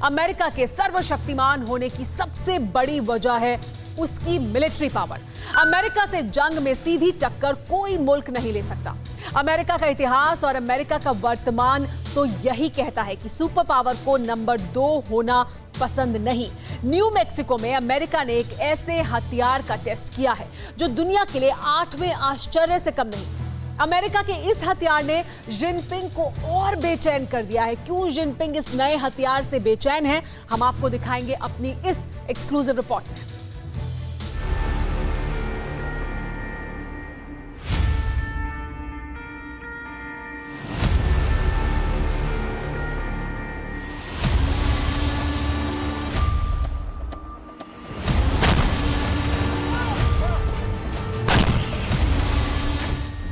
America के सर्वशक्तिमान होने की सबसे बड़ी वजह है उसकी मिलिट्री पावर। अमेरिका से जंग में सीधी टक्कर कोई मुल्क नहीं ले सकता। अमेरिका का इतिहास और अमेरिका का वर्तमान तो यही कहता है कि सुपर पावर को नंबर 2 होना पसंद नहीं। न्यू मैक्सिको में अमेरिका ने एक ऐसे हथियार का टेस्ट किया है जो दुनिया के लिए 8वें आश्चर्य से कम नहीं। अमेरिका के इस हथियार ने जिनपिंग को और बेचैन कर दिया है। क्यों जिनपिंग इस नए हथियार से बेचैन है, हम आपको दिखाएंगे अपनी इस एक्सक्लूसिव रिपोर्ट में।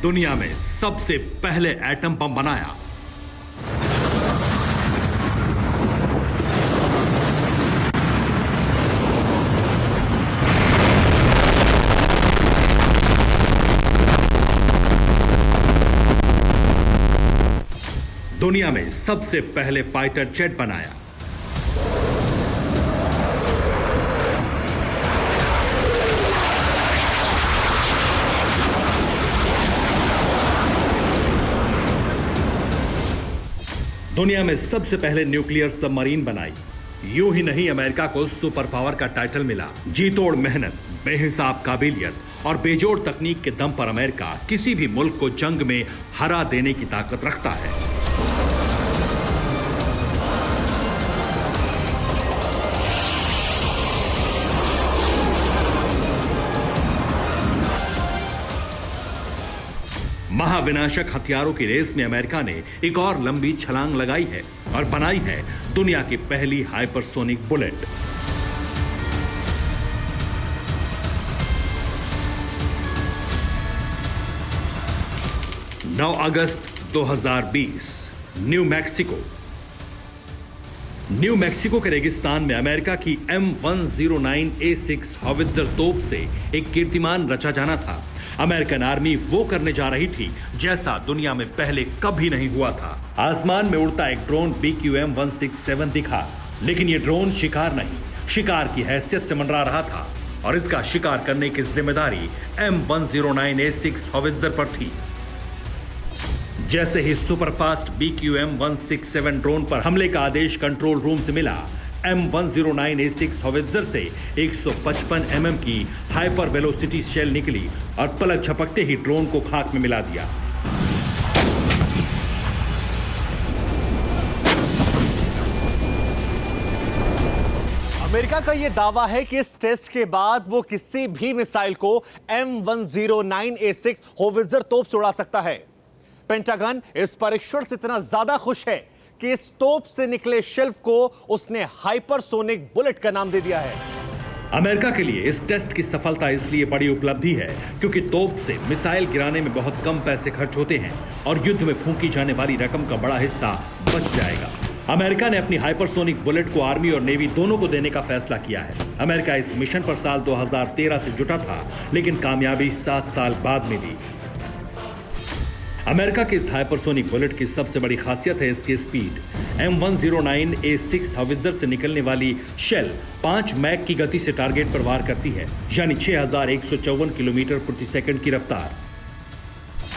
दुनिया में सबसे पहले एटम बम बनाया। दुनिया में सबसे पहले फाइटर जेट बनाया। दुनिया में सबसे पहले न्यूक्लियर सबमरीन बनाई। यूं ही नहीं, अमेरिका को सुपर पावर का टाइटल मिला। जी तोड़ मेहनत, बेहिसाब काबिलियत और बेजोड़ तकनीक के दम पर अमेरिका किसी भी मुल्क को जंग में हरा देने की ताकत रखता है। महाविनाशक हथियारों की रेस में अमेरिका ने एक और लंबी छलांग लगाई है और बनाई है दुनिया की पहली हाइपरसोनिक बुलेट। नौ अगस्त 2020, न्यू मैक्सिको। न्यू मैक्सिको के रेगिस्तान में अमेरिका की M109A6 हॉवित्जर तोप से एक कीर्तिमान रचा जाना था। अमेरिकन आर्मी वो करने जा रही थी जैसा दुनिया में पहले कभी नहीं हुआ था। आसमान में उड़ता एक ड्रोन BQM-167 दिखा, लेकिन ये ड्रोन शिकार नहीं, शिकार की हैसियत से मंडरा रहा था और इसका शिकार करने की जिम्मेदारी M109A6 हॉवित्जर पर थी। जैसे ही सुपरफास्ट BQM-167 ड्रोन पर हमले का आदेश कंट्रोल रूम से मिला, M109A6 हॉवित्जर से 155 mm की हाइपर वेलोसिटी शेल निकली और पलक झपकते ही ड्रोन को खाक में मिला दिया। अमेरिका का यह दावा है कि इस टेस्ट के बाद वो किसी भी मिसाइल को M109A6 हॉवित्जर तोप से उड़ा सकता है। पेंटागन इस परीक्षण से इतना ज्यादा खुश है कि इस तोप से निकले शेल्फ को उसने हाइपरसोनिक बुलेट का नाम दे दिया है। अमेरिका के लिए इस टेस्ट की सफलता इसलिए बड़ी उपलब्धि है क्योंकि तोप से मिसाइल गिराने में बहुत कम पैसे खर्च होते हैं और युद्ध में फूंकी जाने वाली रकम का बड़ा हिस्सा बच जाएगा। अमेरिका ने अपनी हाइपरसोनिक बुलेट को आर्मी और नेवी दोनों को देने का फैसला किया है। अमेरिका इस मिशन पर साल 2013 से जुटा था, लेकिन कामयाबी 7 साल बाद मिली। अमेरिका की इस हाइपरसोनिक बुलेट की सबसे बड़ी खासियत है इसकी स्पीड। M109A6 हॉवित्जर से निकलने वाली शेल 5 मैक की गति से टारगेट पर वार करती है, यानी 6154 किलोमीटर प्रति सेकंड की रफ्तार।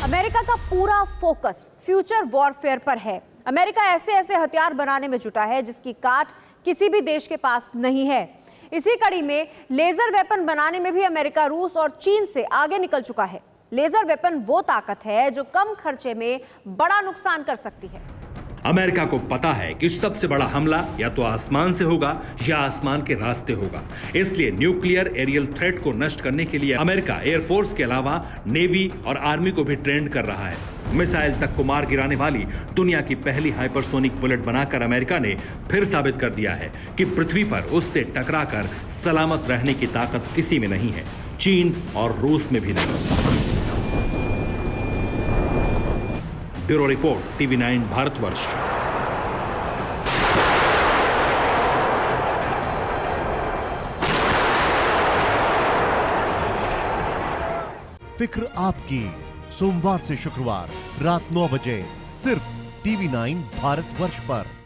अमेरिका का पूरा फोकस फ्यूचर वॉरफेयर पर है। अमेरिका ऐसे ऐसे हथियार बनाने में जुटा है जिसकी काट किसी भी देश के पास नहीं है। इसी कड़ी में लेजर वेपन बनाने में भी अमेरिका रूस और चीन से आगे निकल चुका है। लेजर वेपन वो ताकत है जो कम खर्चे में बड़ा नुकसान कर सकती है। अमेरिका को पता है कि सबसे बड़ा हमला या तो आसमान से होगा या आसमान के रास्ते होगा। इसलिए न्यूक्लियर एरियल थ्रेट को नष्ट करने के लिए अमेरिका एयरफोर्स के अलावा नेवी और आर्मी को भी ट्रेंड कर रहा है। मिसाइल तक को मार गिराने वाली दुनिया की पहली हाइपरसोनिक बुलेट बनाकर अमेरिका ने फिर साबित कर दिया है कि पृथ्वी पर उससे टकराकर सलामत रहने की ताकत किसी में नहीं है, चीन और रूस में भी नहीं। Bureau report, TV9 Bharatvarsh. फिक्र आपकी, सोमवार से शुक्रवार रात 9 बजे सिर्फ TV9 भारतवर्ष पर।